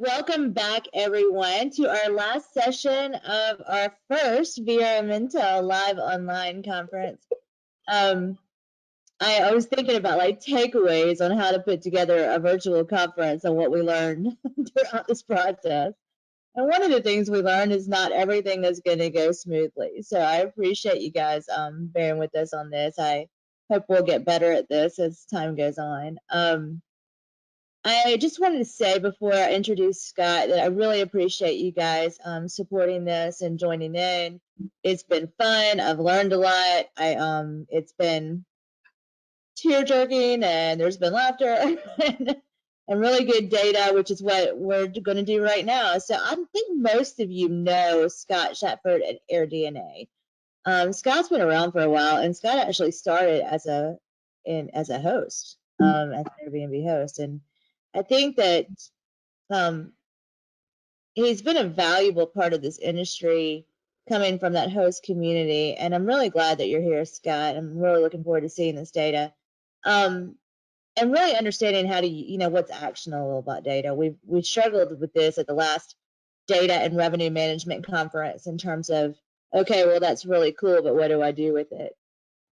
Welcome back, everyone, to our last session of our first VRM Intel live online conference. I was thinking about like takeaways on how to put together a virtual conference and what we learned throughout this process. And one of the things we learned is not everything is going to go smoothly. So I appreciate you guys bearing with us on this. I hope we'll get better at this as time goes on. I just wanted to say before I introduce Scott that I really appreciate you guys supporting this and joining in. It's been fun. I've learned a lot. It's been tear jerking and there's been laughter and really good data, which is what we're going to do right now. So I think most of you know Scott Shatford at AirDNA. Scott's been around for a while, and Scott actually started as a host, as an Airbnb host, and I think that he's been a valuable part of this industry coming from that host community. And I'm really glad that you're here, Scott. I'm really looking forward to seeing this data. And really understanding how to, what's actionable about data. We've struggled with this at the last data and revenue management conference in terms of, okay, well, that's really cool, but what do I do with it?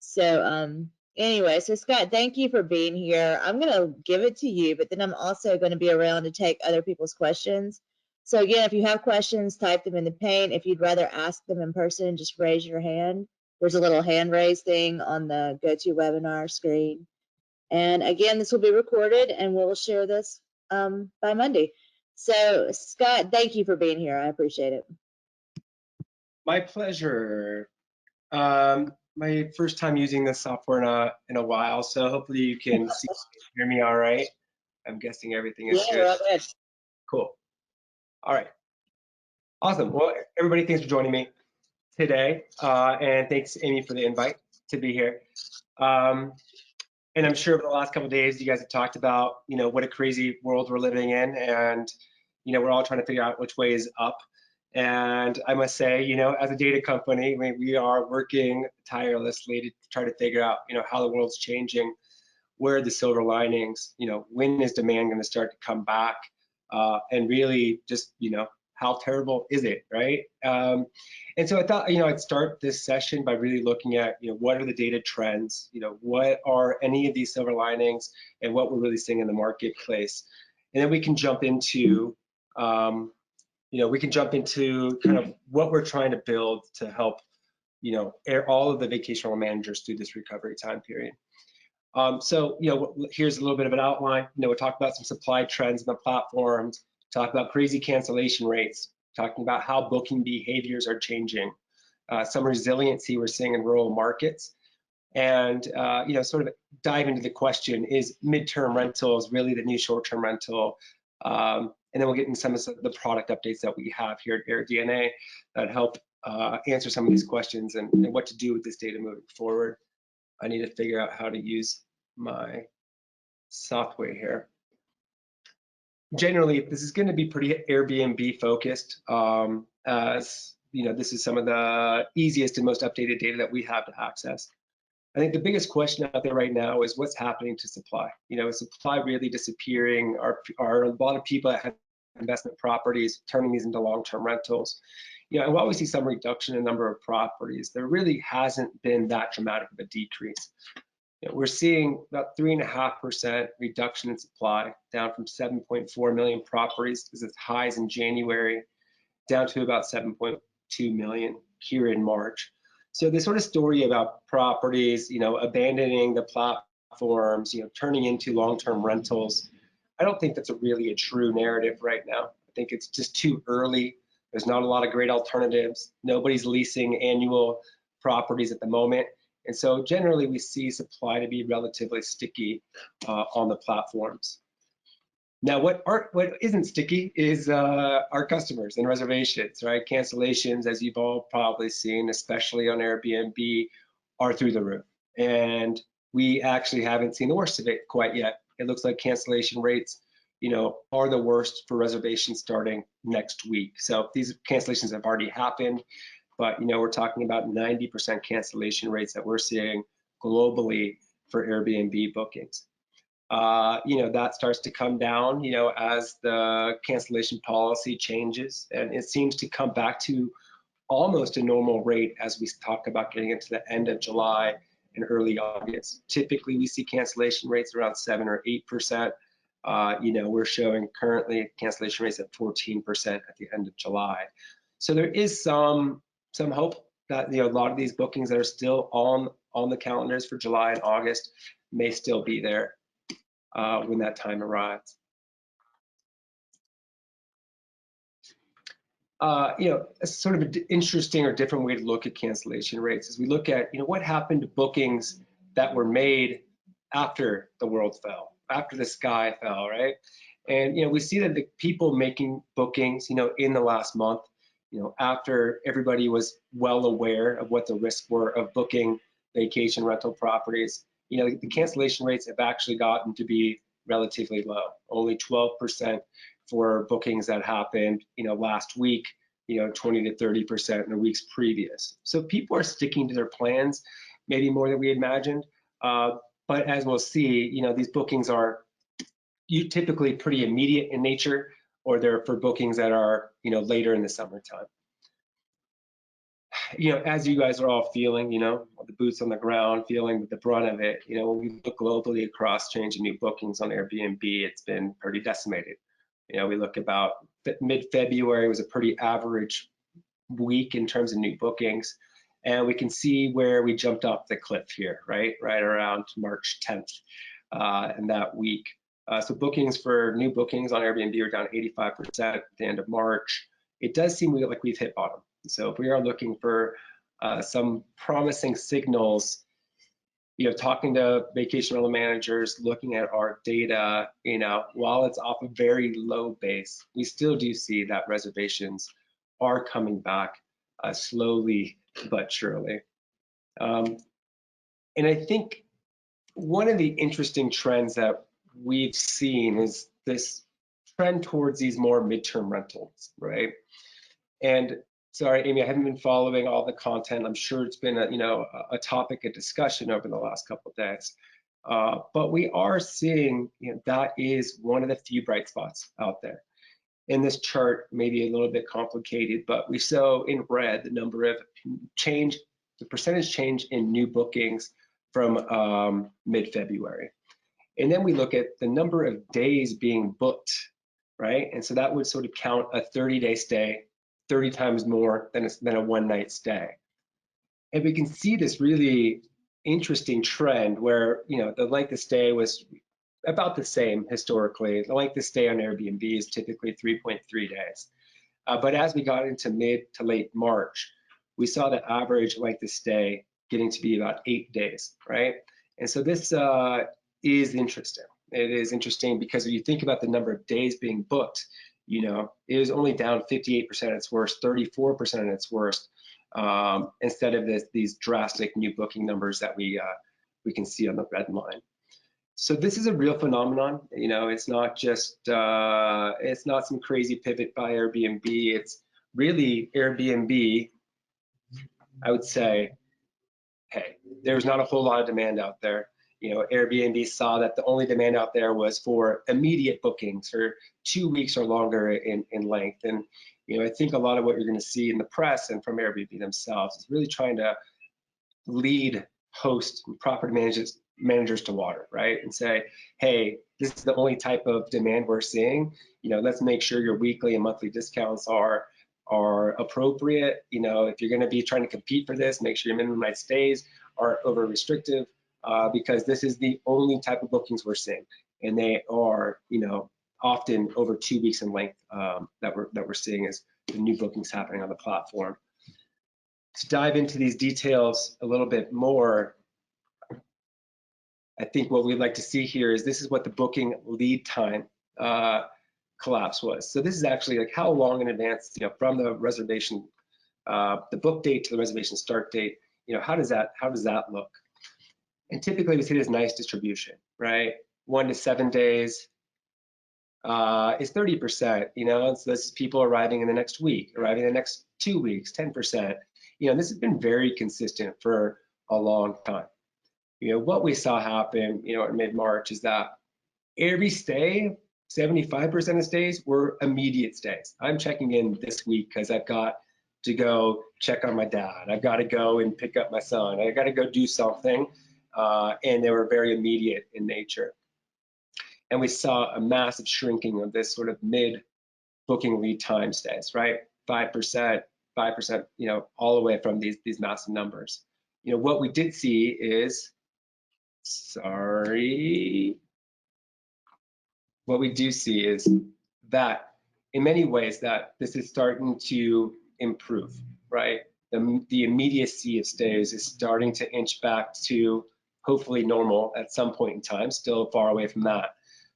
So anyway, so Scott, thank you for being here. I'm going to give it to you, but then I'm also going to be around to take other people's questions. So again, if you have questions, type them in the pane. If you'd rather ask them in person, just raise your hand. There's a little hand raise thing on the GoToWebinar screen. And again, this will be recorded and we'll share this by Monday. So Scott, thank you for being here. I appreciate it. My pleasure. My first time using this software in a while, so hopefully you can hear me all right. I'm guessing everything is good. Cool. All right. Awesome. Well, everybody, thanks for joining me today, and thanks, Amy, for the invite to be here. And I'm sure over the last couple of days, you guys have talked about, what a crazy world we're living in, and we're all trying to figure out which way is up. And I must say, as a data company, we are working tirelessly to try to figure out, how the world's changing, where are the silver linings, when is demand going to start to come back, and really just, how terrible is it, right? And so I thought, I'd start this session by really looking at, what are the data trends, what are any of these silver linings, and what we're really seeing in the marketplace. And then we can jump into kind of what we're trying to build to help, all of the vacation rental managers through this recovery time period. So, here's a little bit of an outline. We'll talk about some supply trends in the platforms, talk about crazy cancellation rates, talking about how booking behaviors are changing, some resiliency we're seeing in rural markets, and, sort of dive into the question, is midterm rentals really the new short-term rental? And then we'll get into some of the product updates that we have here at AirDNA that help answer some of these questions and what to do with this data moving forward. I need to figure out how to use my software here. Generally, this is going to be pretty Airbnb focused, as this is some of the easiest and most updated data that we have to access. I think the biggest question out there right now is what's happening to supply. Is supply really disappearing? Are a lot of people that have investment properties turning these into long-term rentals? And while we see some reduction in number of properties, there really hasn't been that dramatic of a decrease. We're seeing about 3.5% reduction in supply, down from 7.4 million properties as its highs in January, down to about 7.2 million here in March. So this sort of story about properties, abandoning the platforms, turning into long-term rentals, I don't think that's really a true narrative right now. I think it's just too early. There's not a lot of great alternatives. Nobody's leasing annual properties at the moment. And so generally we see supply to be relatively sticky on the platforms. Now, what isn't sticky is our customers and reservations, right? Cancellations, as you've all probably seen, especially on Airbnb, are through the roof. And we actually haven't seen the worst of it quite yet. It looks like cancellation rates, are the worst for reservations starting next week. So these cancellations have already happened, but we're talking about 90% cancellation rates that we're seeing globally for Airbnb bookings. that starts to come down, as the cancellation policy changes, and it seems to come back to almost a normal rate as we talk about getting into the end of July and early August. Typically, we see cancellation rates around 7 or 8%. We're showing currently cancellation rates at 14% at the end of July. So there is some hope that a lot of these bookings that are still on the calendars for July and August may still be there when that time arrives. A sort of an interesting or different way to look at cancellation rates is we look at, what happened to bookings that were made after the world fell, after the sky fell, right? And, we see that the people making bookings, in the last month, after everybody was well aware of what the risks were of booking vacation rental properties, the cancellation rates have actually gotten to be relatively low, only 12% for bookings that happened, last week, 20 to 30% in the weeks previous. So people are sticking to their plans, maybe more than we imagined. But as we'll see, these bookings are typically pretty immediate in nature, or they're for bookings that are, later in the summertime. As you guys are all feeling, the boots on the ground, feeling the brunt of it, when we look globally across changing new bookings on Airbnb, it's been pretty decimated. We look about mid-February was a pretty average week in terms of new bookings. And we can see where we jumped off the cliff here, right around March 10th in that week. So new bookings on Airbnb are down 85% at the end of March. It does seem like we've hit bottom. So if we are looking for some promising signals, talking to vacation rental managers, looking at our data, while it's off a very low base, we still do see that reservations are coming back slowly but surely. And I think one of the interesting trends that we've seen is this trend towards these more midterm rentals, right? And sorry, Amy, I haven't been following all the content. I'm sure it's been a topic of discussion over the last couple of days. But we are seeing that is one of the few bright spots out there. In this chart, maybe a little bit complicated, but we show in red the percentage change in new bookings from mid-February. And then we look at the number of days being booked, right? And so that would sort of count a 30-day stay 30 times more than a one-night stay. And we can see this really interesting trend where, the length of stay was about the same historically. The length of stay on Airbnb is typically 3.3 days. But as we got into mid to late March, we saw the average length of stay getting to be about 8 days, right? And so this is interesting. It is interesting because if you think about the number of days being booked, it is only down 58% at its worst, 34% at its worst, instead of these drastic new booking numbers that we can see on the red line. So this is a real phenomenon. It's not just it's not some crazy pivot by Airbnb. It's really Airbnb. I would say, hey, there's not a whole lot of demand out there. Airbnb saw that the only demand out there was for immediate bookings for 2 weeks or longer in length. And, I think a lot of what you're going to see in the press and from Airbnb themselves is really trying to lead host and property managers to water, right? And say, hey, this is the only type of demand we're seeing. Let's make sure your weekly and monthly discounts are appropriate. If you're going to be trying to compete for this, make sure your minimum night stays are over restrictive. Because this is the only type of bookings we're seeing, and they are, often over 2 weeks in length that we're seeing as the new bookings happening on the platform. To dive into these details a little bit more, I think what we'd like to see here is this is what the booking lead time collapse was. So this is actually like how long in advance, from the reservation, the book date to the reservation start date, how does that look? And typically we see this nice distribution, right? 1 to 7 days is 30%, so this is people arriving in the next week, arriving in the next 2 weeks, 10%. This has been very consistent for a long time. What we saw happen, in mid-March is that Every stay, 75% of stays were immediate stays. I'm checking in this week because I've got to go check on my dad. I've got to go and pick up my son. I got to go do something. And they were very immediate in nature. And we saw a massive shrinking of this sort of mid booking lead time stays, right? 5%, 5%, all the way from these massive numbers. What we did see is, what we do see is that in many ways that this is starting to improve, right? The immediacy of stays is starting to inch back to hopefully normal at some point in time, still far away from that.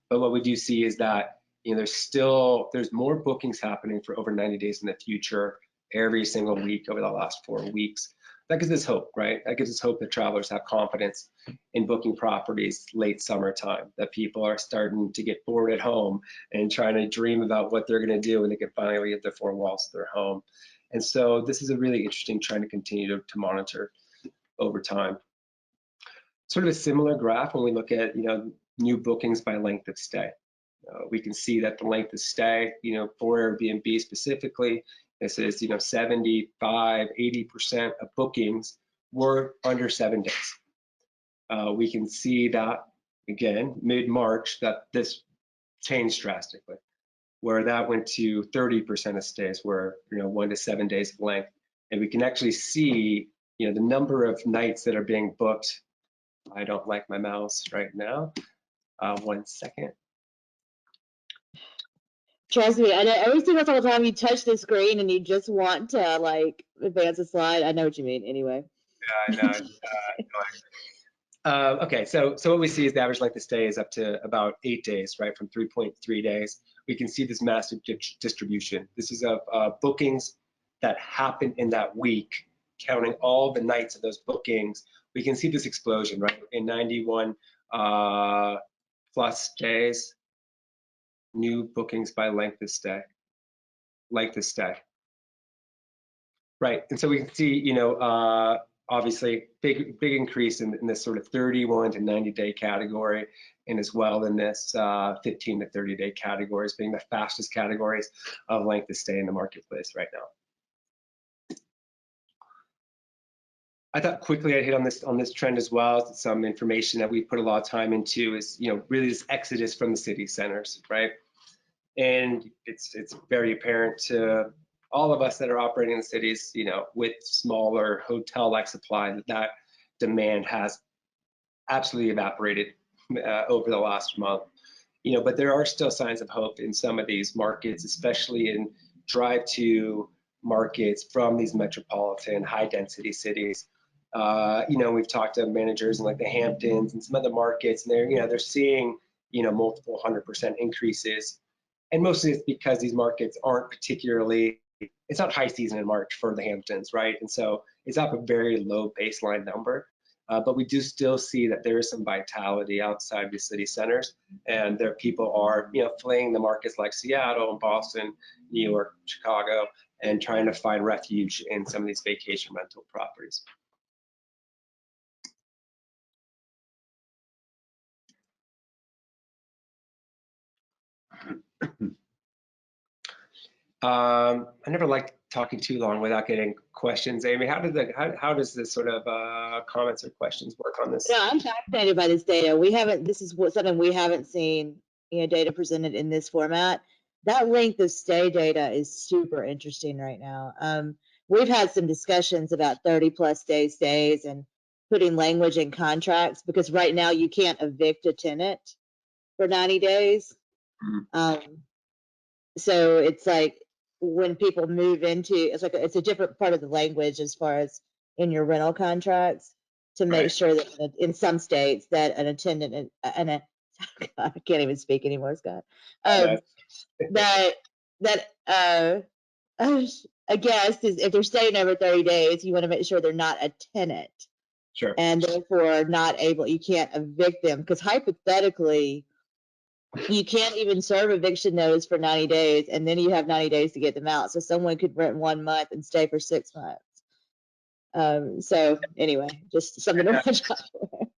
But what we do see is that there's more bookings happening for over 90 days in the future every single week over the last 4 weeks. That gives us hope, right? That gives us hope that travelers have confidence in booking properties late summertime, that people are starting to get bored at home and trying to dream about what they're going to do when they can finally leave the four walls of their home. And so this is a really interesting trend to continue to monitor over time. Sort of a similar graph when we look at new bookings by length of stay. We can see that the length of stay, for Airbnb specifically, this is 75, 80% of bookings were under 7 days. We can see that again mid-March that this changed drastically, where that went to 30% of stays were 1 to 7 days of length, and we can actually see the number of nights that are being booked. I don't like my mouse right now. 1 second. Trust me, I know every single time you touch the screen and you just want to like advance a slide. I know what you mean anyway. Yeah, I know. Okay, so what we see is the average length of stay is up to about 8 days, right, from 3.3 days. We can see this massive distribution. This is of bookings that happened in that week, counting all the nights of those bookings. We can see this explosion, right, in 91 plus days, new bookings by length of stay. Right, and so we can see, obviously big increase in this sort of 31 to 90 day category, and as well in this 15 to 30 day categories being the fastest categories of length of stay in the marketplace right now. I thought quickly I'd hit on this trend as well. Some information that we put a lot of time into is really this exodus from the city centers, right? And it's very apparent to all of us that are operating in the cities, with smaller hotel-like supply, that demand has absolutely evaporated over the last month. But there are still signs of hope in some of these markets, especially in drive-to markets from these metropolitan high-density cities. We've talked to managers in like the Hamptons and some other markets, and they're seeing multiple 100% increases. And mostly it's because these markets aren't particularly, it's not high season in March for the Hamptons, right? And so it's up a very low baseline number. But we do still see that there is some vitality outside the city centers, and there people are, fleeing the markets like Seattle and Boston, New York, Chicago, and trying to find refuge in some of these vacation rental properties. I never liked talking too long without getting questions. Amy, how does this sort of comments or questions work on this? No, I'm fascinated by this data. This is something we haven't seen, data presented in this format. That length of stay data is super interesting right now. We've had some discussions about 30+ day stays and putting language in contracts, because right now you can't evict a tenant for 90 days. So it's like when people move into, it's a different part of the language as far as in your rental contracts, to make Right. sure that in some states that an attendant and I can't even speak anymore, Scott. That a guest is, if they're staying over 30 days, you want to make sure they're not a tenant. Sure. And therefore you can't evict them, because hypothetically, you can't even serve eviction notice for 90 days, and then you have 90 days to get them out. So someone could rent 1 month and stay for 6 months. So anyway, just something to watch out for.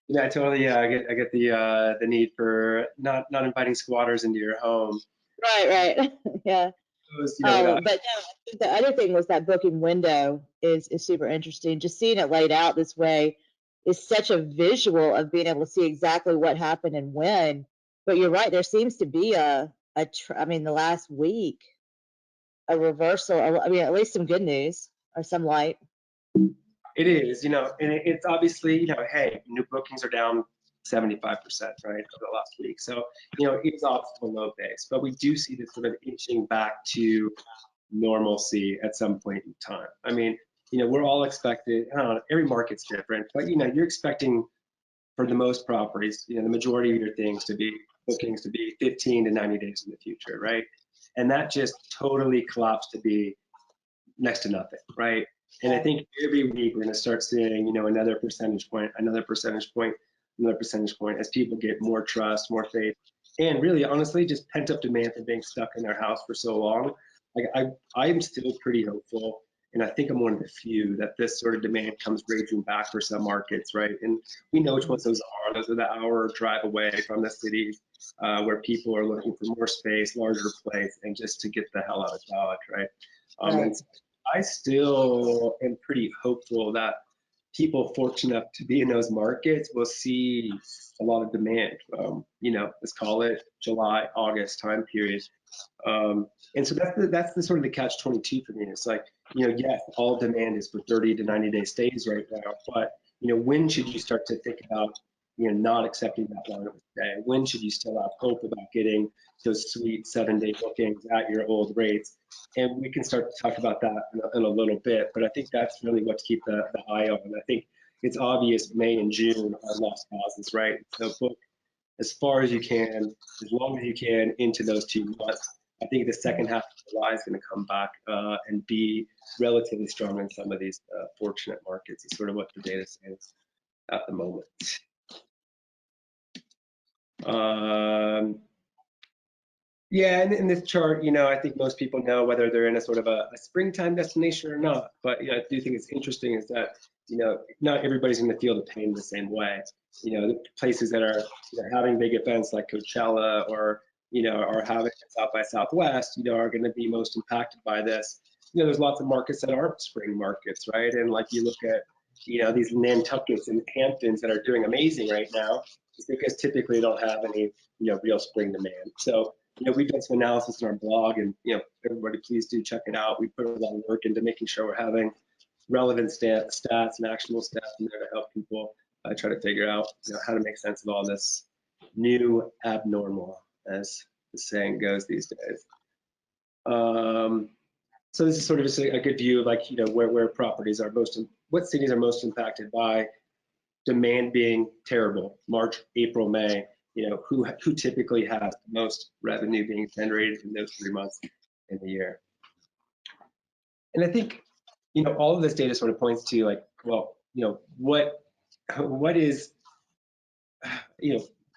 Yeah, I totally. Yeah, I get the need for not inviting squatters into your home. Right. Yeah. Those, you know, without. But no, I think the other thing was that booking window is super interesting. Just seeing it laid out this way is such a visual of being able to see exactly what happened and when. But you're right, there seems to be I mean, the last week, a reversal. I mean, at least some good news or some light. It is, and it's obviously, hey, new bookings are down 75%, right, over the last week. So, it's off to a low base, but we do see this sort of inching back to normalcy at some point in time. I mean, we're all expected, I don't know, every market's different, but, you're expecting for the most properties, the majority of your things to be bookings to be 15 to 90 days in the future, right? And that just totally collapsed to be next to nothing, right? And I think every week we're going to start seeing, another percentage point, another percentage point, another percentage point as people get more trust, more faith, and really, honestly, just pent up demand for being stuck in their house for so long. Like I'm still pretty hopeful, and I think I'm one of the few that this sort of demand comes raging back for some markets, right? And we know which ones those are. Those are the hour drive away from the cities where people are looking for more space, larger place, and just to get the hell out of Dodge, right? And Right. I still am pretty hopeful that people fortunate enough to be in those markets will see a lot of demand. Let's call it July, August time period. And so that's the sort of the catch 22 for me. It's like, yes, all demand is for 30 to 90-day stays right now, but when should you start to think about not accepting that long of a stay? When should you still have hope about getting those sweet 7-day bookings at your old rates? And we can start to talk about that in a little bit, but I think that's really what to keep the eye on. I think it's obvious May and June are lost causes, right? So book as far as you can, as long as you can into those 2 months. I think the second half of July is going to come back and be relatively strong in some of these fortunate markets. Is sort of what the data says at the moment. Yeah, and in this chart, I think most people know whether they're in a sort of a springtime destination or not. But I do think it's interesting is that not everybody's going to feel the pain the same way. The places that are having big events like Coachella or are having South by Southwest, are going to be most impacted by this. There's lots of markets that aren't spring markets, right? And like you look at these Nantuckets and Hamptons that are doing amazing right now, it's because typically they don't have any real spring demand. So we've done some analysis on our blog, and everybody please do check it out. We put a lot of work into making sure we're having relevant stats and actionable stats in there to help people try to figure out how to make sense of all this new abnormal, as the saying goes these days. So this is sort of just a good view of like where properties are what cities are most impacted by demand being terrible, March, April, May. Who typically has the most revenue being generated in those 3 months in the year. And I think, all of this data sort of points to like, well, what is,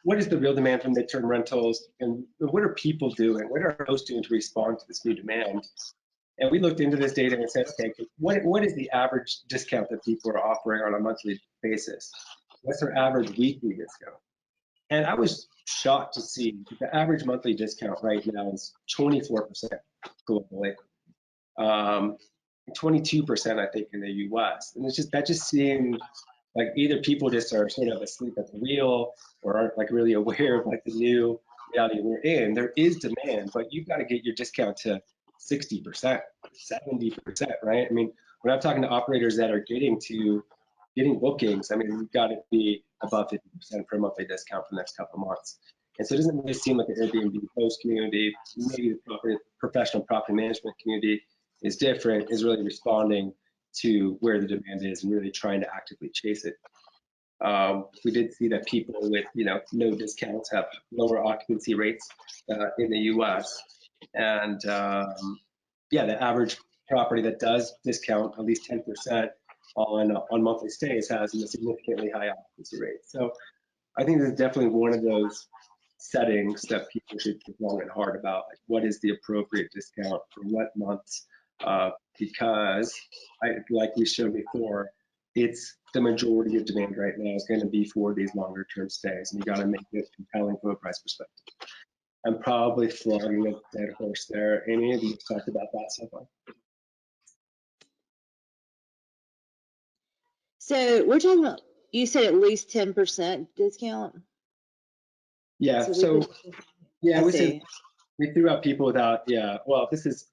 what is the real demand from midterm rentals, and what are people doing? What are hosts doing to respond to this new demand? And we looked into this data and said, okay, what is the average discount that people are offering on a monthly basis? What's their average weekly discount? And I was shocked to see the average monthly discount right now is 24% globally, 22% I think in the US. And that just seemed like either people just are sort of asleep at the wheel or aren't like really aware of like the new reality we're in. There is demand, but you've got to get your discount to 60%, 70%, right? I mean, when I'm talking to operators that are getting bookings, I mean, we've got to be above 50% for a monthly discount for the next couple of months. And so it doesn't really seem like the Airbnb host community, maybe the professional property management community is different, is really responding to where the demand is and really trying to actively chase it. We did see that people with no discounts have lower occupancy rates in the U.S. And yeah, the average property that does discount at least 10% on monthly stays has a significantly high occupancy rate. So I think this is definitely one of those settings that people should think long and hard about. Like, what is the appropriate discount for what months? Because like we showed before, it's the majority of demand right now is going to be for these longer term stays, and you got to make it compelling from a price perspective. I'm probably flogging a dead horse there. Amy, have you talked about that so far? So we're talking about, you said at least 10% discount? Yeah, So yeah, I we said see. we threw out people without, yeah, well, this is,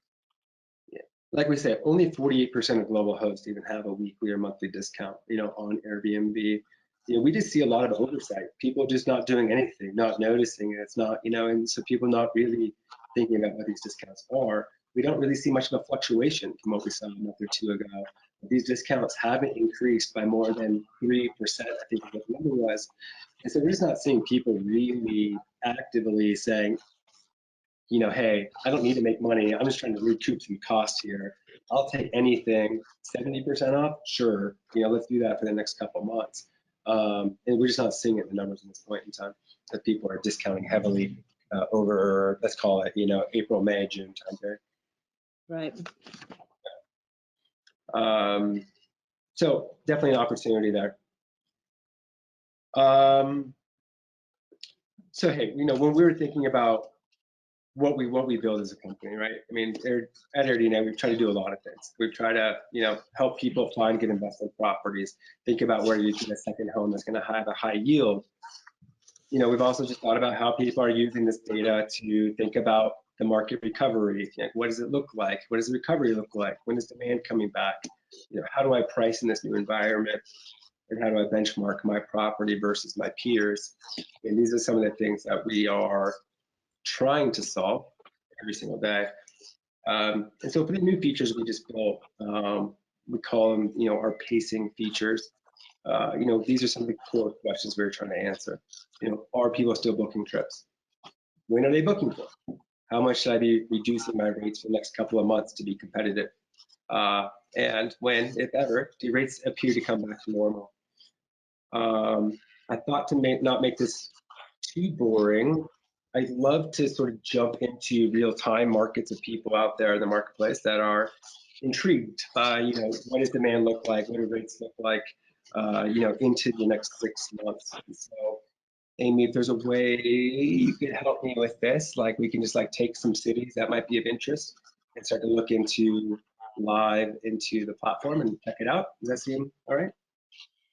like we said, only 48% of global hosts even have a weekly or monthly discount, on Airbnb. We just see a lot of oversight. People just not doing anything, not noticing it. It's not, and so people not really thinking about what these discounts are. We don't really see much of a fluctuation from what we saw a month or two ago. These discounts haven't increased by more than 3%, I think is what the number was. And so we're just not seeing people really actively saying, hey, I don't need to make money. I'm just trying to recoup some costs here. I'll take anything, 70% off, sure. Let's do that for the next couple months. And we're just not seeing it in the numbers at this point in time that people are discounting heavily over, let's call it, April, May, June time period. Right. So definitely an opportunity there. So hey, when we were thinking about what we build as a company, right? I mean, at AirDNA, we've tried to do a lot of things. We've tried to, help people find good investment properties, think about where you get a second home that's going to have a high yield. We've also just thought about how people are using this data to think about the market recovery. What does it look like? What does the recovery look like? When is demand coming back? How do I price in this new environment? And how do I benchmark my property versus my peers? And these are some of the things that we are trying to solve every single day. And so for the new features we just built, we call them, our pacing features. These are some of the core questions we're trying to answer. Are people still booking trips? When are they booking for? How much should I be reducing my rates for the next couple of months to be competitive? And when, if ever, do rates appear to come back to normal? I thought to not make this too boring, I'd love to sort of jump into real-time markets of people out there in the marketplace that are intrigued by, what does demand look like? What do rates look like, into the next 6 months? And so, Amy, if there's a way you could help me with this, like we can just like take some cities that might be of interest and start to look into live into the platform and check it out. Does that seem all right?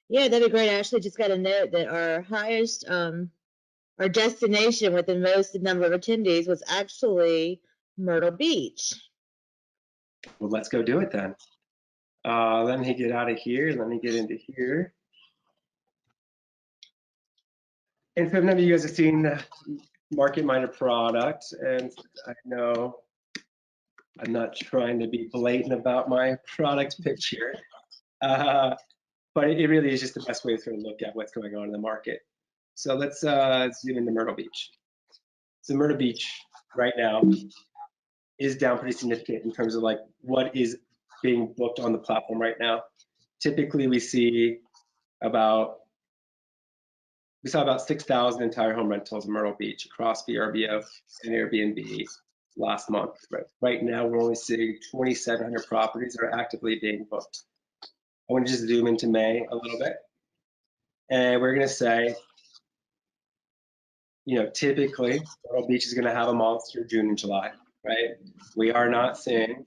Yeah, that'd be great. I actually just got a note that our highest, our destination with the most number of attendees was actually Myrtle Beach. Well, let's go do it then. Let me get out of here. Let me get into here. And so none of you guys have seen the market-minded product, and I know I'm not trying to be blatant about my product pitch here, but it really is just the best way to sort of look at what's going on in the market. So let's zoom into Myrtle Beach. So Myrtle Beach right now is down pretty significant in terms of like what is being booked on the platform right now. Typically, we saw about 6,000 entire home rentals in Myrtle Beach across VRBO and Airbnb last month. Right now, we're only seeing 2,700 properties that are actively being booked. I want to just zoom into May a little bit, and we're going to say, typically Myrtle Beach is going to have a monster June and July, right? We are not seeing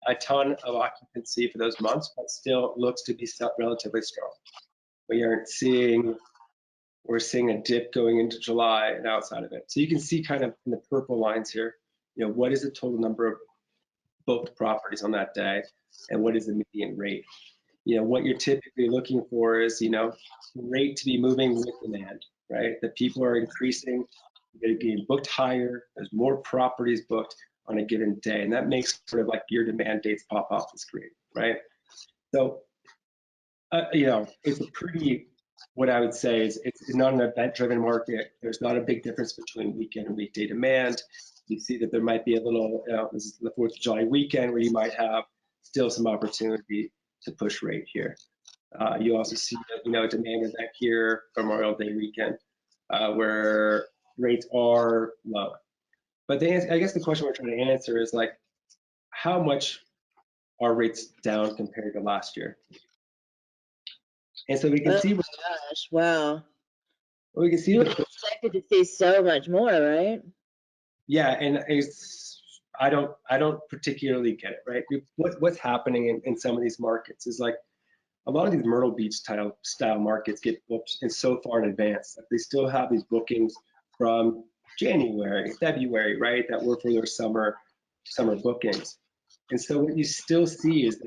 a ton of occupancy for those months, but still looks to be relatively strong. We're seeing a dip going into July and outside of it. So you can see kind of in the purple lines here, what is the total number of booked properties on that day, and what is the median rate? What you're typically looking for is, rate to be moving with demand, right? That people are increasing, they're getting booked higher, there's more properties booked on a given day, and that makes sort of like your demand dates pop off the screen, right? So, it's a pretty, what I would say is it's not an event-driven market. There's not a big difference between weekend and weekday demand. You see that there might be a little, this is the 4th of July weekend where you might have still some opportunity to push rate here. You also see that, a demand event here for Memorial Day weekend where rates are low. But I guess the question we're trying to answer is like, how much are rates down compared to last year? And so we can Oh see, my gosh, wow. we can see You the would have expected to see so much more, right? yeah, and I don't particularly get it, right? What's happening in some of these markets is like a lot of these Myrtle Beach style markets get booked in so far in advance that they still have these bookings from January, February, right? That were for their summer bookings. And so what you still see is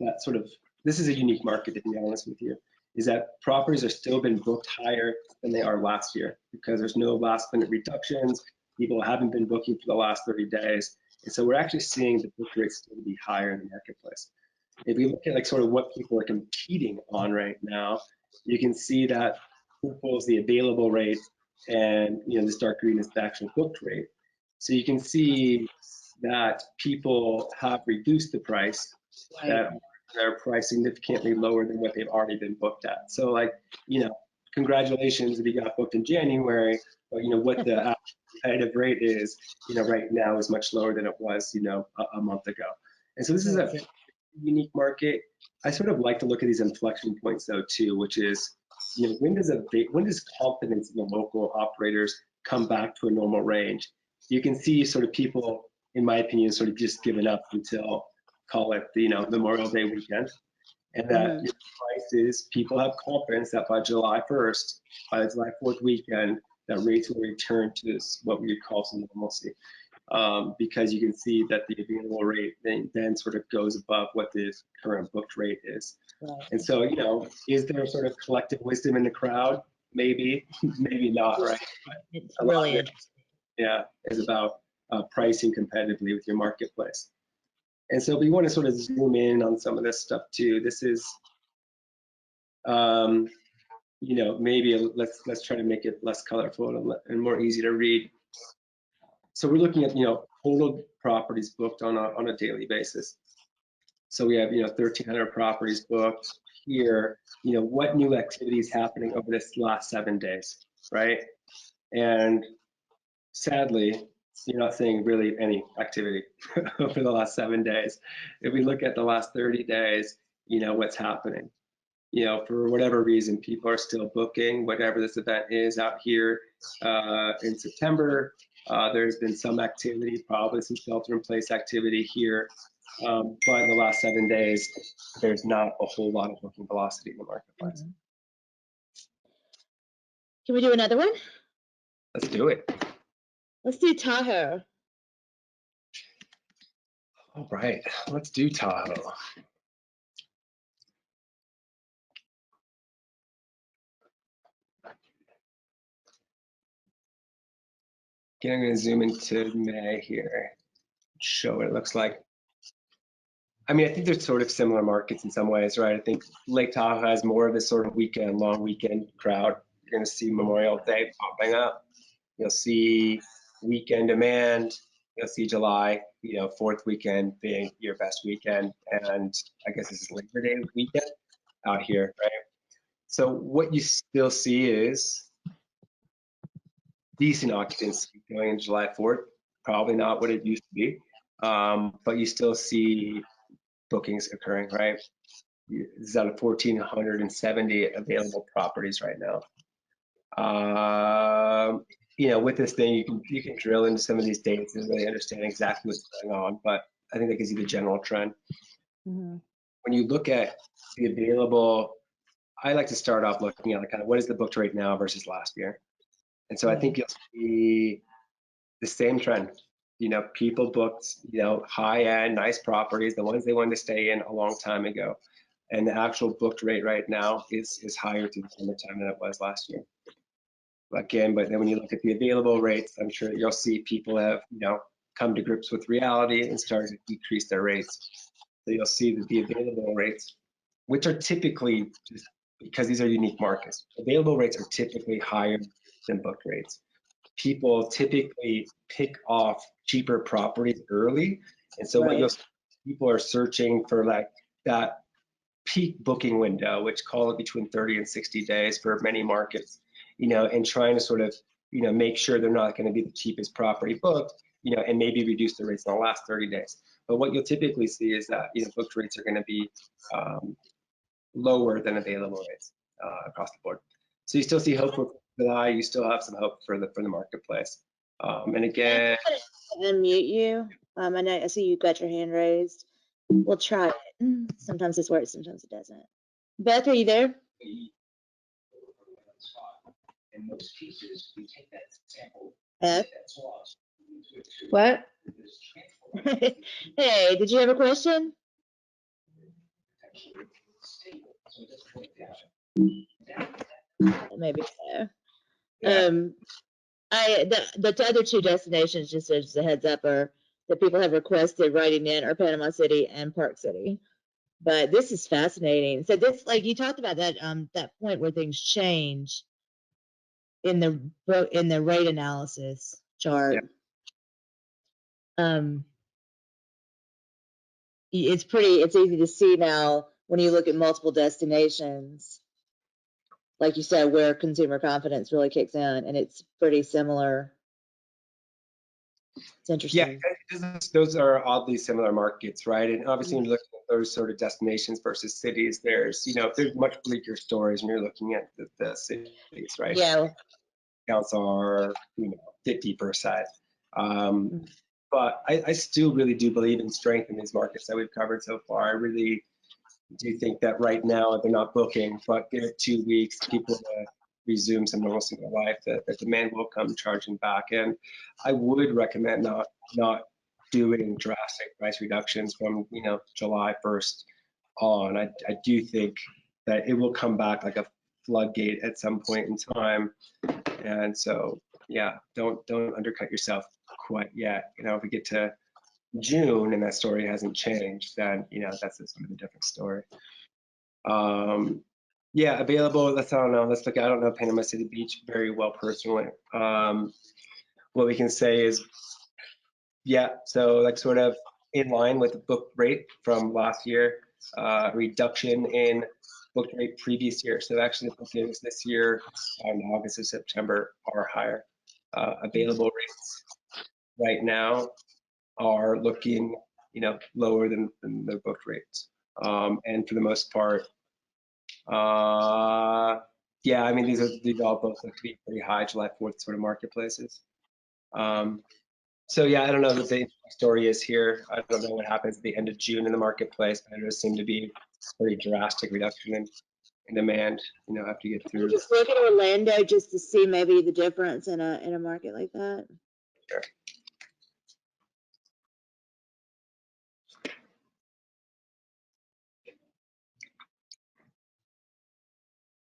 that sort of, this is a unique market, to be honest with you, is that properties are still been booked higher than they are last year because there's no last minute reductions. People haven't been booking for the last 30 days. And so we're actually seeing the book rates still be higher in the marketplace. If we look at like sort of what people are competing on right now, you can see that purple the available rate, and this dark green is the actual booked rate. So you can see that people have reduced the price, Right. that they're priced significantly lower than what they've already been booked at. So like, congratulations if you got booked in January, but what the actual competitive rate is, right now is much lower than it was, a month ago. And so this is a unique market. I sort of like to look at these inflection points though too, which is, when does confidence in the local operators come back to a normal range? You can see sort of people, in my opinion, sort of just giving up until, call it, the Memorial Day weekend, and that prices, people have confidence that by July 1st, by the July 4th weekend, that rates will return to what we would call some normalcy. Because you can see that the available rate then sort of goes above what the current booked rate is. Right. And so, is there sort of collective wisdom in the crowd? Maybe, maybe not, right? It's A lot really of it, interesting. yeah, is about pricing competitively with your marketplace. And so we want to sort of zoom in on some of this stuff too. This is, maybe let's try to make it less colorful and more easy to read. So we're looking at, total properties booked on a daily basis. So we have, 1,300 properties booked here. What new activity is happening over this last 7 days, right? And sadly, you're not seeing really any activity over the last 7 days. If we look at the last 30 days, what's happening? For whatever reason, people are still booking whatever this event is out here in September. There's been some activity, probably some shelter-in-place activity here, but in the last 7 days, there's not a whole lot of booking velocity in the marketplace. Can we do another one? Let's do it. Let's do Tahoe. All right, let's do Tahoe. Again, I'm going to zoom into May here, show what it looks like. I mean, I think there's sort of similar markets in some ways, right? I think Lake Tahoe has more of this sort of long weekend crowd. You're going to see Memorial Day popping up. You'll see weekend demand. You'll see July, 4th weekend being your best weekend. And I guess this is Labor Day weekend out here, right? So what you still see is decent occupancy going in July 4th. Probably not what it used to be, but you still see bookings occurring, right? This is out of 1,470 available properties right now. With this thing, you can drill into some of these dates and really understand exactly what's going on, but I think that gives you the general trend. When you look at the available, I like to start off looking at kind of what is the booked rate now versus last year. And so I think you'll see the same trend. People booked, high-end, nice properties, the ones they wanted to stay in a long time ago. And the actual booked rate right now is higher through the summertime than it was last year. Again, but then when you look at the available rates, I'm sure you'll see people have, come to grips with reality and start to decrease their rates. So you'll see that the available rates, which are typically, just because these are unique markets, available rates are typically higher than booked rates. People typically pick off cheaper properties early. And so what you'll see, people are searching for like that peak booking window, which call it between 30 and 60 days for many markets, and trying to sort of, make sure they're not going to be the cheapest property booked, and maybe reduce the rates in the last 30 days. But what you'll typically see is that, booked rates are going to be lower than available rates across the board. So you still see hope for July. You still have some hope for the marketplace. And again, unmute you. I know I see you got your hand raised. We'll try it. Sometimes this works, sometimes it doesn't. Beth, are you there? In most cases, we take that sample. Beth? That's lost. What? Hey, did you have a question? Maybe so. yeah. The other two destinations, just as a heads up, are that people have requested writing in are Panama City and Park City. But this is fascinating. So this, like you talked about that that point where things change in the rate analysis chart. It's easy to see now when you look at multiple destinations, like you said, where consumer confidence really kicks in, and it's pretty similar. It's interesting. Yeah, those are oddly similar markets, right? And obviously, when you're looking at those sort of destinations versus cities, there's much bleaker stories when you're looking at the cities, right? Yeah. Counts are 50%. But I still really do believe in strength in these markets that we've covered so far. I really do think that right now they're not booking, but give it 2 weeks, people resume some normalcy in their life, that demand will come charging back. And I would recommend not doing drastic price reductions from July 1st on. I do think that it will come back like a floodgate at some point in time. And so yeah, don't undercut yourself quite yet. If we get to June and that story hasn't changed, then that's a sort of a different story. Yeah, available. I don't know. I don't know Panama City Beach very well personally. What we can say is, yeah, so like sort of in line with the book rate from last year, reduction in book rate previous year. So actually the bookings this year in August and September are higher. Available rates right now are looking, lower than their book rates. And for the most part, yeah, I mean, these all both look to be pretty high July 4th sort of marketplaces. So yeah, I don't know what the story is here. I don't know what happens at the end of June in the marketplace, but there does seem to be a pretty drastic reduction in demand, after you get through. Just look at Orlando just to see maybe the difference in a market like that. Sure.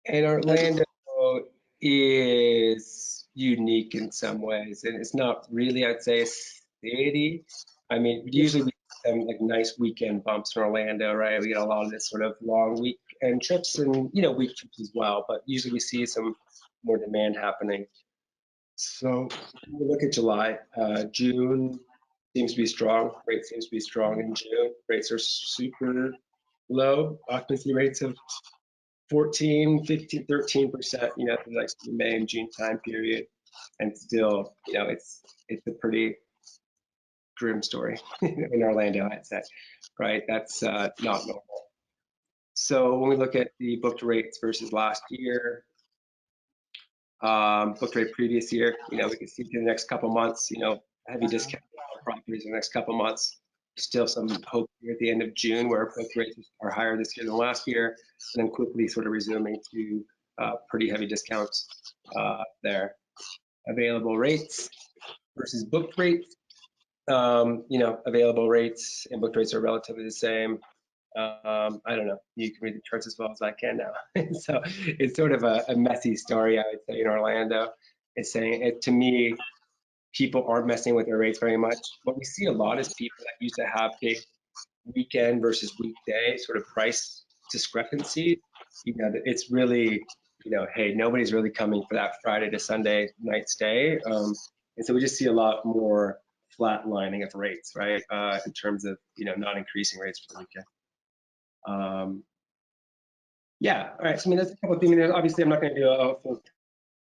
And Orlando is unique in some ways, and it's not really, I'd say, a city. I mean, usually we get some like nice weekend bumps in Orlando, right? We get a lot of this sort of long weekend trips and week trips as well, but usually we see some more demand happening. So when we look at July, June seems to be strong. Rate seems to be strong in June. Rates are super low. Occupancy rates of 14, 15, 13%, like the May and June time period. And still, it's a pretty grim story in Orlando, I'd say, right? That's not normal. So when we look at the booked rates versus last year, booked rate previous year, we can see in the next couple months, heavy discount properties in the next couple months. Still some hope here at the end of June where booked rates are higher this year than last year, and then quickly sort of resuming to pretty heavy discounts there. Available rates versus booked rates. Available rates and booked rates are relatively the same. I don't know. You can read the charts as well as I can now. So it's sort of a messy story, I would say, in Orlando. It's saying, to me, people aren't messing with their rates very much. What we see a lot is people that used to have big weekend versus weekday sort of price discrepancy. It's really, hey, nobody's really coming for that Friday to Sunday night stay. And so we just see a lot more flatlining of rates, right? In terms of, not increasing rates for the weekend. Yeah, all right. So I mean, there's a couple of things. Obviously, I'm not going to do a full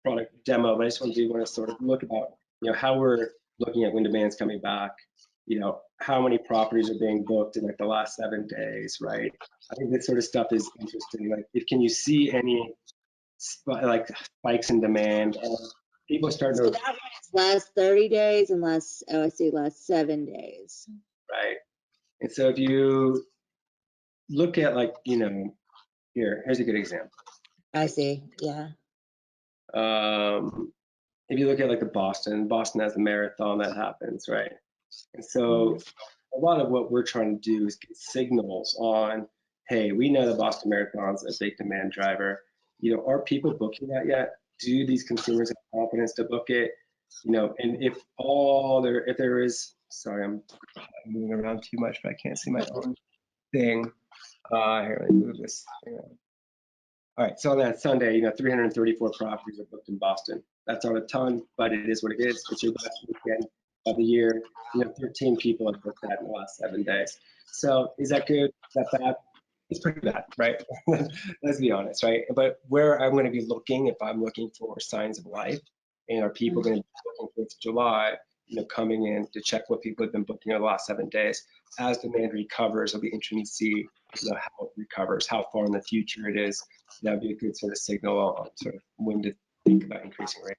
product demo, but I just want to sort of look about, how we're looking at when demand's coming back, how many properties are being booked in like the last 7 days, right? I think this sort of stuff is interesting. Like, can you see any like spikes in demand? People starting So to, that one is last 30 days and last, oh, I see, last 7 days. right? And so if you look at like, you know, here's a good example. I see, yeah. If you look at like Boston has a marathon that happens, right? And so a lot of what we're trying to do is get signals on, hey, we know the Boston Marathon's a big demand driver. You know, are people booking that yet? Do these consumers have confidence to book it? You know, and if there is, sorry, I'm moving around too much, but I can't see my own thing. Here, let me move this. All right, so on that Sunday, you know, 334 properties are booked in Boston. That's not a ton, but it is what it is. It's your last weekend of the year. You know, 13 people have booked that in the last 7 days. So is that good? Is that bad? It's pretty bad, right? Let's be honest, right? But where I'm going to be looking, if I'm looking for signs of life, and are people going to be looking for July, you know, coming in to check what people have been booking in the last 7 days. As demand recovers, it'll be interesting to see, you know, how it recovers, how far in the future it is. That'd be a good sort of signal on sort of when to think about increasing rate.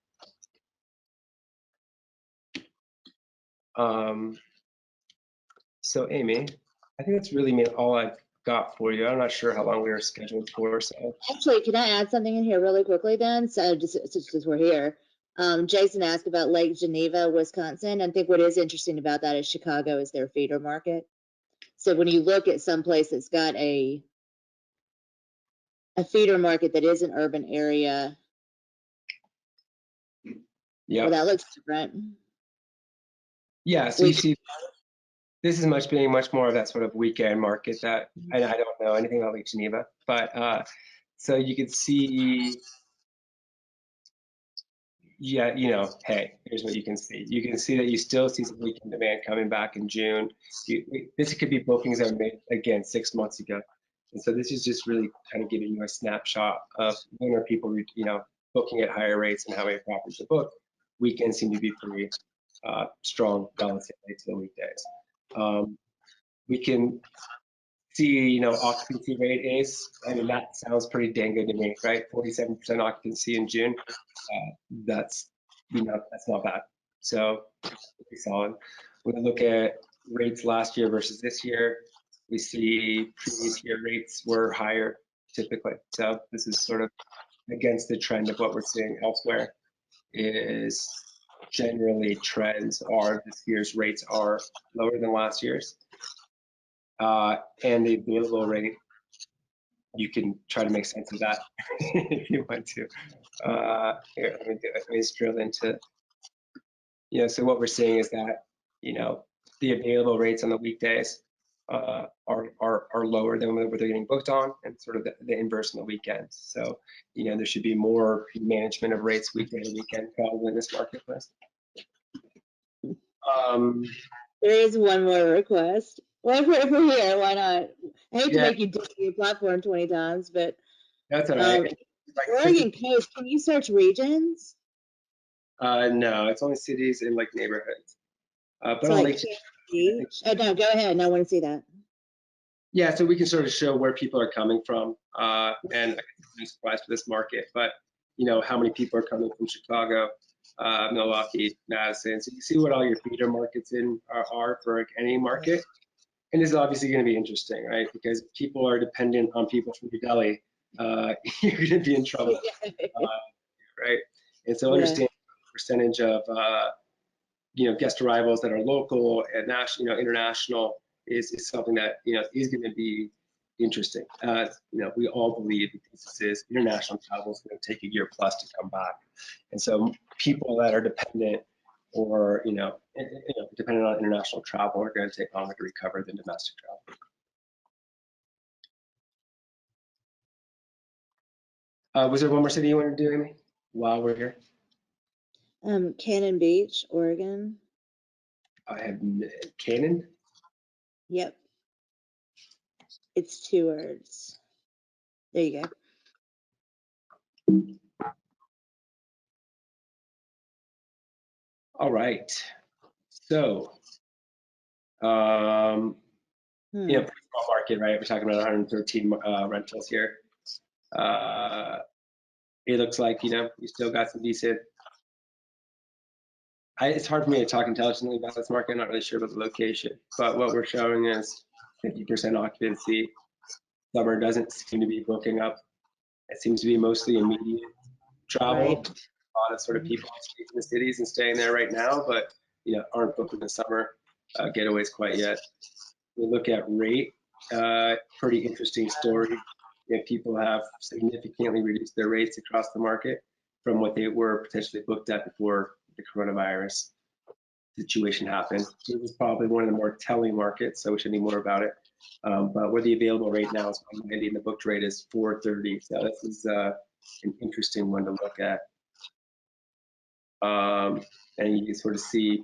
So Amy, I think that's really all I've got for you. I'm not sure how long we were scheduled for, so. Actually, can I add something in here really quickly then? So just since we're here, Jason asked about Lake Geneva, Wisconsin. I think what is interesting about that is Chicago is their feeder market. So when you look at some place that's got a feeder market that is an urban area, Yeah. well, that looks different. Yeah, so you see, this is being much more of that sort of weekend market that, and I don't know anything about Lake Geneva, but so you could see, yeah, you know, hey, here's what you can see. You can see that you still see some weekend demand coming back in June. This could be bookings that were made, again, 6 months ago. And so this is just really kind of giving you a snapshot of when are people, you know, booking at higher rates and how many properties are booked. Weekends seem to be pretty strong relatively to the weekdays. We can see, you know, occupancy rate is, I mean, that sounds pretty dang good to me, right? 47% occupancy in June. That's, you know, that's not bad. So pretty solid. When we look at rates last year versus this year, we see previous year rates were higher typically. So this is sort of against the trend of what we're seeing elsewhere. Is generally trends are this year's rates are lower than last year's. And the available rate, you can try to make sense of that if you want to. Here, let me just drill into, you know, so what we're seeing is that, you know, the available rates on the weekdays are lower than what they're getting booked on, and sort of the inverse on the weekends. So, you know, there should be more management of rates weekday to weekend probably in this marketplace. There is one more request. Well, if we're here, why not? I hate to Yeah. make you do your platform 20 times, but That's all right. Oregon Coast, can you search regions? No, it's only cities and like neighborhoods. But So on like Lake Beach. Oh, no, go ahead. No, I want to see that. Yeah, so we can sort of show where people are coming from, and I'm surprised for this market, but you know how many people are coming from Chicago, Milwaukee, Madison. So you see what all your feeder markets are for like any market, and this is obviously going to be interesting, right? Because if people are dependent on people from your deli, you're going to be in trouble, right? And so understand the percentage of you know, guest arrivals that are local and national, you know, international is something that, you know, is going to be interesting. You know, we all believe the thesis is international travel is going to take a year plus to come back. And so people that are dependent or, you know, dependent on international travel are going to take longer to recover than domestic travel. Was there one more city you wanted to do, Amy, while we're here? Cannon Beach, Oregon. I have Cannon. Yep. It's 2 words. There you go. All right. So You know, pretty small market, right? We're talking about 113 rentals here. It looks like, you know, you still got some decent. It's hard for me to talk intelligently about this market. I'm not really sure about the location, but what we're showing is 50% occupancy. Summer doesn't seem to be booking up. It seems to be mostly immediate travel. Right. A lot of sort of people escaping the cities and staying there right now, but you know, aren't booking the summer getaways quite yet. We look at rate, pretty interesting story. You know, people have significantly reduced their rates across the market from what they were potentially booked at before the coronavirus situation happened. It was probably one of the more telling markets, so we should know more about it. But where the available rate now is 190 and the booked rate is 430. So this is an interesting one to look at. And you can sort of see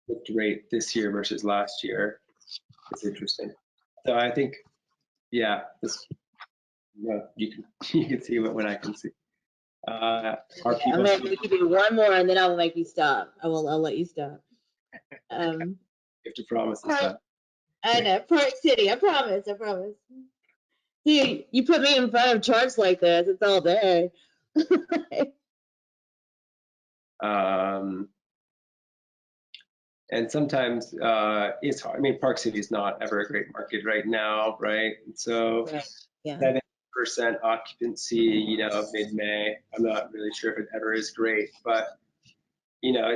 booked rate this year versus last year. It's interesting. So I think, yeah, this, you can you can see what I can see. Are I'm people? gonna make you do one more, and then I will make you stop. I'll let you stop. You have to promise this time. I know, Park City. I promise. I promise. You put me in front of charts like this, it's all day. And sometimes it's hard. I mean, Park City is not ever a great market right now, right? And so Right. Yeah. 7% occupancy, you know, mid-May. I'm not really sure if it ever is great, but you know,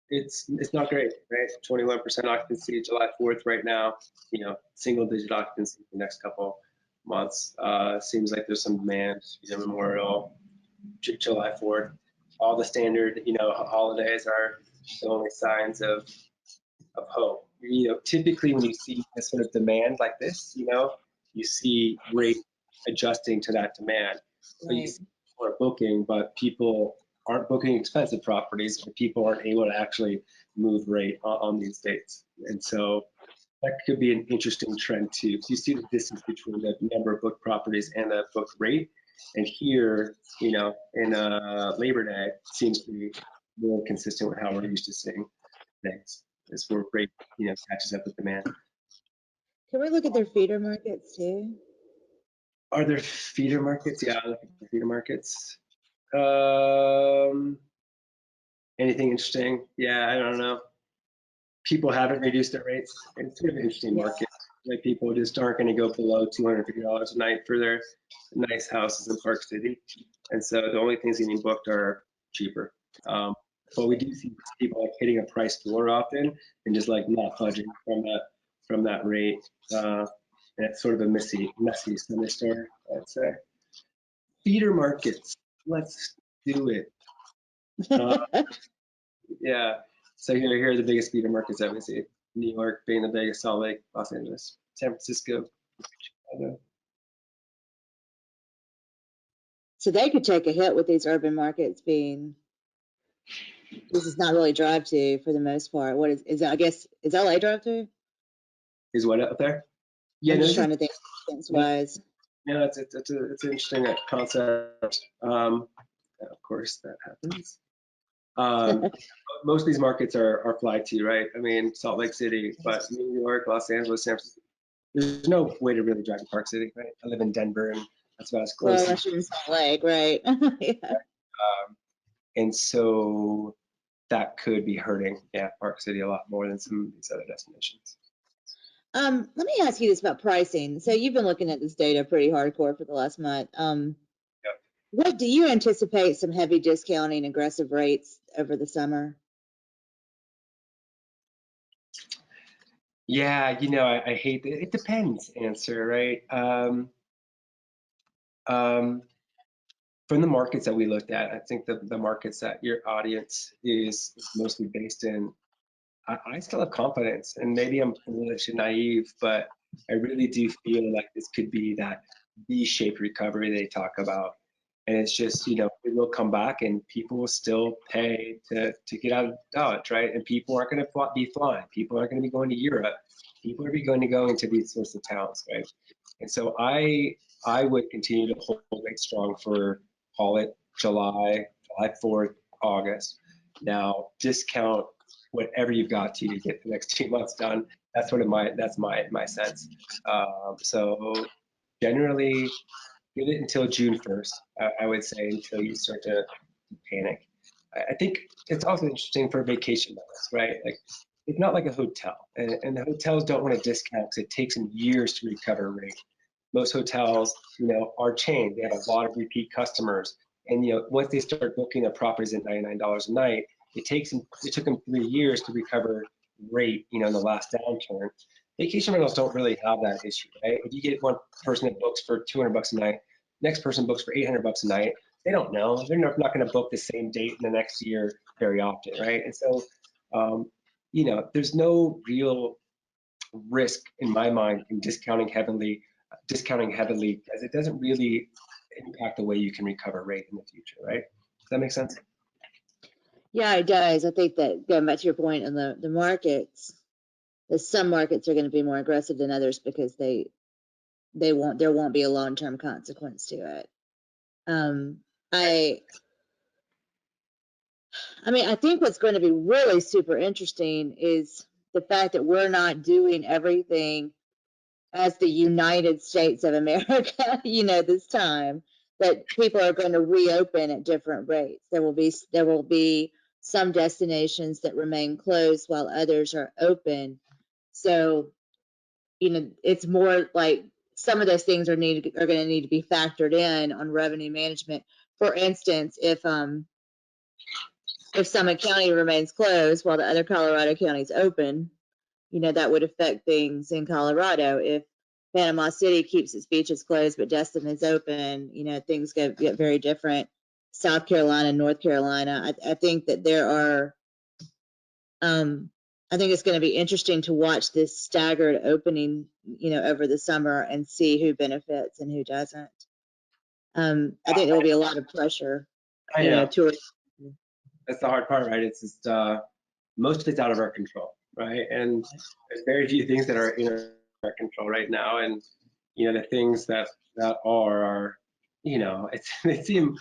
it's not great, right? 21% occupancy July 4th right now. You know, single-digit occupancy the next couple months. Seems like there's some demand. You know, Memorial, July 4th, all the standard, you know, holidays are the only signs of hope. You know, typically when you see this sort of demand like this, you know, you see rate adjusting to that demand. But you Right. see people are booking, but people aren't booking expensive properties, but people aren't able to actually move rate on these dates. And so that could be an interesting trend too. So you see the distance between the number of booked properties and the booked rate. And here, you know, in Labor Day, seems to be more consistent with how we're used to seeing things. Is where rate, you know, catches up with demand. Can we look at their feeder markets too? Are there feeder markets? Yeah, I look at the feeder markets. Anything interesting? Yeah, I don't know. People haven't reduced their rates. It's sort of an interesting market. Like people just aren't going to go below $250 a night for their nice houses in Park City, and so the only things getting booked are cheaper. But we do see people like hitting a price floor often and just like not budging from that rate. And it's sort of a messy summer story, I'd say. Feeder markets, let's do it. Yeah. So here are the biggest feeder markets that we see. New York being the biggest, Salt Lake, Los Angeles, San Francisco, Chicago. So they could take a hit with these urban markets being, this is not really drive to for the most part. What is that? I guess, is LA drive to? Is what up there? Yeah, I'm no, just trying to think sense wise. yeah, it's an interesting concept. Of course, that happens. Most of these markets are fly to, right? I mean, Salt Lake City, but New York, Los Angeles, San Francisco. There's no way to really drive to Park City, right? I live in Denver, and that's about as close. Well, unless you're in Salt Lake, right? Yeah. And so that could be hurting, yeah, Park City a lot more than some of these other destinations. Let me ask you this about pricing. So you've been looking at this data pretty hardcore for the last month. Yep. What do you anticipate some heavy discounting, aggressive rates over the summer? Yeah, you know, I hate it. It depends answer, right? From the markets that we looked at, I think the markets that your audience is mostly based in, I still have confidence, and maybe I'm foolish and naive, but I really do feel like this could be that V-shaped recovery they talk about. And it's just, you know, it will come back and people will still pay to get out of Dodge, right? And people aren't going to be flying. People aren't going to be going to Europe. People are going to go into these sorts of towns, right? And so I would continue to hold rates strong for, call it July 4th, August. Now, discount whatever you've got to get the next 2 months done. That's my sense. So generally, give it until June 1st. I would say, until you start to panic. I think it's also interesting for vacation rentals, right? Like, it's not like a hotel, and the hotels don't want to discount because it takes them years to recover rate. Most hotels, are chained. They have a lot of repeat customers, and once they start booking their properties at $99 a night, it took them 3 years to recover rate, in the last downturn. Vacation rentals don't really have that issue, right? If you get one person that books for $200 a night, next person books for $800 a night, they don't know. They're not going to book the same date in the next year very often, right? And so, there's no real risk in my mind in discounting heavily because it doesn't really impact the way you can recover rate in the future, right? Does that make sense? Yeah, it does. I think that going back to your point on the markets, some markets are going to be more aggressive than others because there won't be a long-term consequence to it. I think what's going to be really super interesting is the fact that we're not doing everything as the United States of America, this time, that people are going to reopen at different rates. There will be some destinations that remain closed while others are open. So, it's more like some of those things are going to need to be factored in on revenue management. For instance, if Summit County remains closed while the other Colorado counties open, that would affect things in Colorado. If Panama City keeps its beaches closed but Destin is open, things get very different. South Carolina, North Carolina. I think that there are, I think it's going to be interesting to watch this staggered opening, over the summer and see who benefits and who doesn't. I think there will be a lot of pressure, I know. tourists. That's the hard part, right? It's just most of it's out of our control, right? And there's very few things that are in our control right now. And the things that are, they seem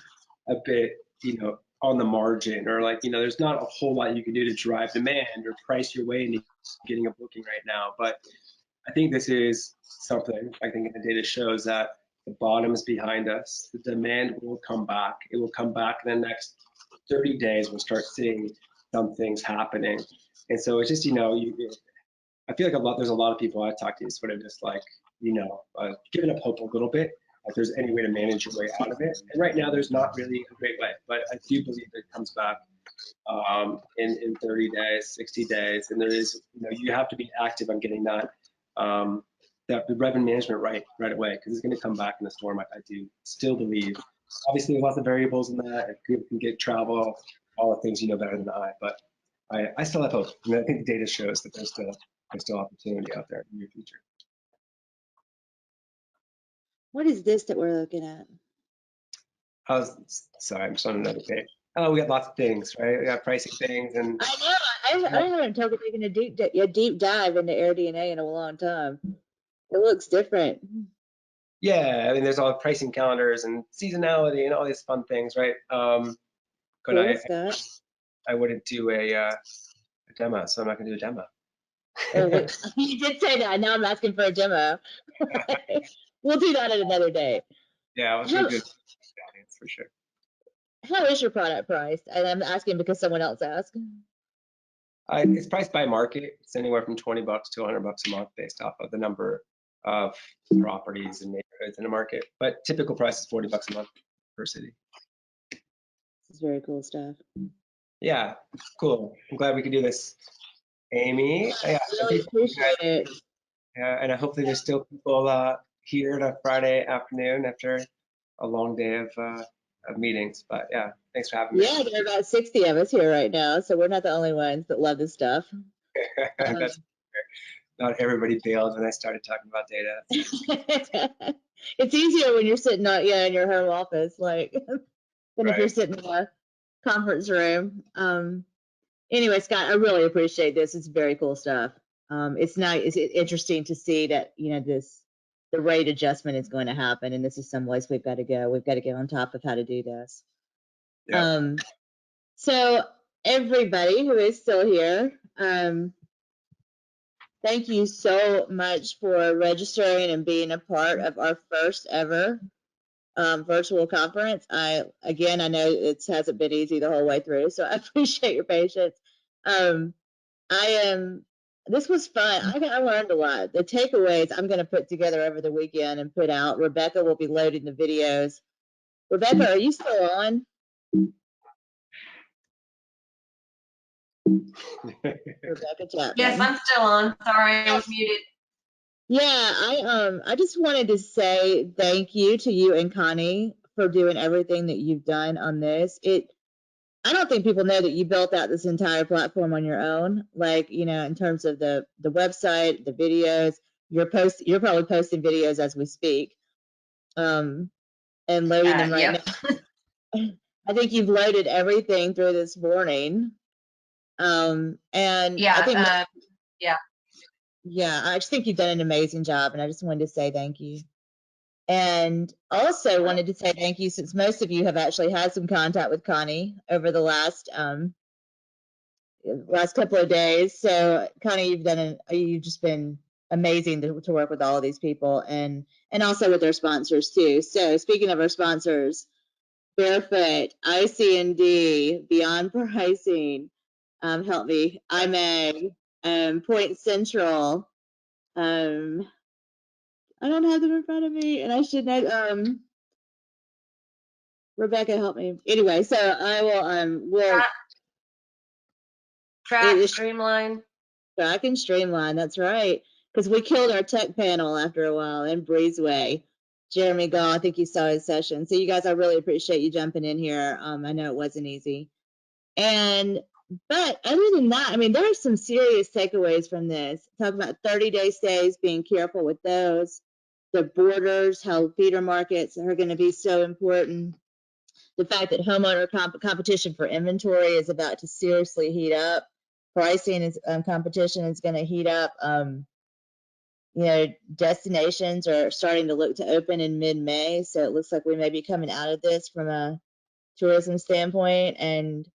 a bit, on the margin, or like, there's not a whole lot you can do to drive demand or price your way into getting a booking right now. But I think this is something, I think the data shows that the bottom is behind us. The demand will come back. It will come back in the next 30 days. We'll start seeing some things happening. And so it's just, I feel like there's a lot of people I talk to sort of just like, giving up hope a little bit, like there's any way to manage your way out of it. And right now there's not really a great way, but I do believe it comes back in 30 days, 60 days. And there is, you have to be active on getting that the revenue management right away, because it's going to come back in the storm. I do still believe. Obviously, there's lots of variables in that. If people can get travel, all the things you know better than I. But I still have hope. I think the data shows that there's still opportunity out there in the near future. What is this that we're looking at? Sorry, I'm just on another page. Oh, we got lots of things, right? We got pricing things, and I know. I haven't taken a deep dive into AirDNA in a long time. It looks different. yeah, I mean, there's all pricing calendars and seasonality and all these fun things, right? But Cool, Scott. I wouldn't do a demo, so I'm not gonna do a demo. Oh, wait. You did say that. Now I'm asking for a demo. We'll do that at another day. Yeah, I'll show you the audience for sure. How is your product priced? And I'm asking because someone else asked. It's priced by market. It's anywhere from $20 to $100 a month based off of the number of properties and neighborhoods in a market. But typical price is $40 a month per city. This is very cool stuff. Yeah, cool. I'm glad we could do this, Amy. I really appreciate it. Yeah, and hopefully there's still people here on a Friday afternoon after a long day of meetings. But yeah, thanks for having me. Yeah, there are about 60 of us here right now, so we're not the only ones that love this stuff. That's not everybody bailed when I started talking about data. It's easier when you're sitting in your home office, like than if you're sitting in a conference room. Anyway, Scott, I really appreciate this. It's very cool stuff. It's interesting to see that the rate adjustment is going to happen, and this is some place we've got to go. We've got to get on top of how to do this. Yeah. So everybody who is still here. Thank you so much for registering and being a part of our first ever virtual conference. I know it hasn't been easy the whole way through, so I appreciate your patience. This was fun. I learned a lot. The takeaways I'm going to put together over the weekend and put out. Rebecca will be loading the videos. Rebecca, are you still on? Rebecca Chapman. Yes, I'm still on. Sorry, I was muted. Yeah, I just wanted to say thank you to you and Connie for doing everything that you've done on this. I don't think people know that you built out this entire platform on your own. Like, in terms of the website, the videos, you're probably posting videos as we speak, and loading them right now. I think you've loaded everything through this morning. And Yeah, I think yeah. I just think you've done an amazing job, and I just wanted to say thank you. And also wanted to say thank you, since most of you have actually had some contact with Connie over the last couple of days. So Connie, you've just been amazing to work with all of these people, and also with their sponsors too. So speaking of our sponsors, Barefoot, IC&D, Beyond Pricing, help me, IMEG, Point Central, I don't have them in front of me, and I should know. Rebecca, help me. Anyway, so I will. Track, Streamline. Track and Streamline. That's right. Because we killed our tech panel after a while in Breezeway. Jeremy Gall, I think you saw his session. So you guys, I really appreciate you jumping in here. I know it wasn't easy. But other than that, I mean, there are some serious takeaways from this. Talk about 30-day stays, being careful with those. The borders, how feeder markets are going to be so important. The fact that homeowner competition for inventory is about to seriously heat up. Pricing is competition is going to heat up. Destinations are starting to look to open in mid-May, so it looks like we may be coming out of this from a tourism standpoint. And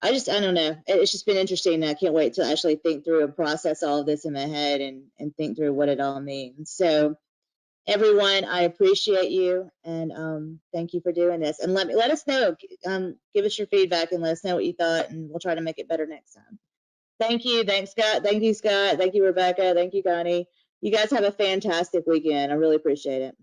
I don't know. It's just been interesting. I can't wait to actually think through and process all of this in my head and think through what it all means. So everyone, I appreciate you, and thank you for doing this. And let us know. Give us your feedback and let us know what you thought, and we'll try to make it better next time. Thank you. Thanks, Scott. Thank you, Scott. Thank you, Rebecca. Thank you, Connie. You guys have a fantastic weekend. I really appreciate it.